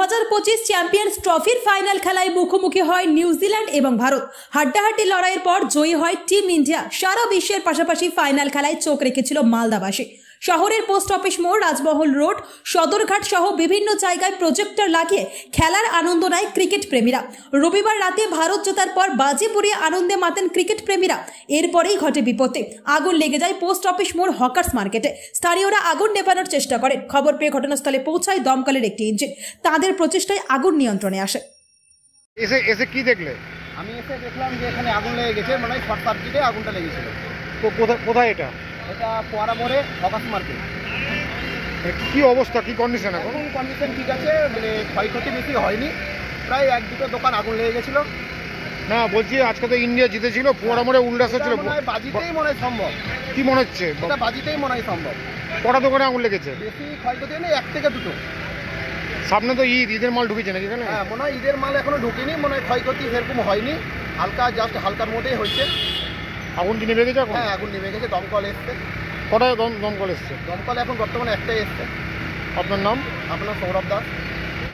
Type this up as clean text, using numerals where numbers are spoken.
2025 champions ট্রফির final খেলায় মুখোমুখি হয় নিউজিল্যান্ড এবং ভারত। হাড্ডাহাড্ডি লড়াইয়ের পর জয়ী হয় টিম ইন্ডিয়া। সারা বিশ্বের পাশাপাশি ফাইনাল খেলায় চোখ রেখেছিল মালদাবাসী। শহরের পোস্ট অফিস মোড়, রাজমহল রোড, সদরঘাট সহ বিভিন্ন জায়গায় প্রজেক্টর লাগিয়ে খেলার আনন্দ নেয় ক্রিকেট প্রেমীরা। রবিবার রাতে ভারত জেতার পর বাজি পুড়িয়ে আনন্দে মাতেন ক্রিকেট প্রেমীরা। এরপরেই ঘটে বিপত্তি। আগুন লেগে যায় পোস্ট অফিস মোড় হকার্স মার্কেটে। স্থানীয়রা আগুন নেভানোর চেষ্টা করেন। খবর পেয়ে ঘটনাস্থলে পৌঁছায় দমকলের একটি ইঞ্জিন। তাদের প্রচেষ্টায় আগুন নিয়ন্ত্রণে আসে। এসে কি দেখলে? আমি এসে দেখলাম যে এখানে আগুন লেগে গেছে, মানে শর্ট সার্কিটে আগুনটা লেগেছিল। তো কোথায় এটা? এটা পোয়ারা মোড়ে হকার্স মার্কেট। কি অবস্থা, কি কন্ডিশন? এখন কন্ডিশন ঠিক আছে, মানে ক্ষয়ক্ষতি বেশি হয়নি। প্রায় 1-2টো দোকান আগুন লেগে গেছিল। না, বলছি আজকে তো ইন্ডিয়া জিতেছিল, পোয়ারা মোড়ে উল্লাস হচ্ছিল। বাজিতেই মনে হয় সম্ভব। কি মনে হচ্ছে? এটা বাজিতেই মনে হয় সম্ভব। কটা দোকানে আগুন লেগেছে? বেশি ক্ষয়ক্ষতি নেই, 1 থেকে 2টো। সামনে তো ঈদের মাল ঢুকেছে নাকি এখানে? হ্যাঁ, মনে হয় ঈদের মাল এখনো ঢুকেনি, মনে হয় ক্ষয়ক্ষতি সেরকম হয়নি। হালকা, জাস্ট হালকার মধ্যেই হয়েছে। আগুন কি নেমে গেছে এখন? হ্যাঁ, আগুন নেমে গেছে। দমকল এসছে। কটায় দমকল এসছে? দমকল এখন বর্তমানে একটাই এসছে। আপনার নাম? আপনার সৌরভ দাস।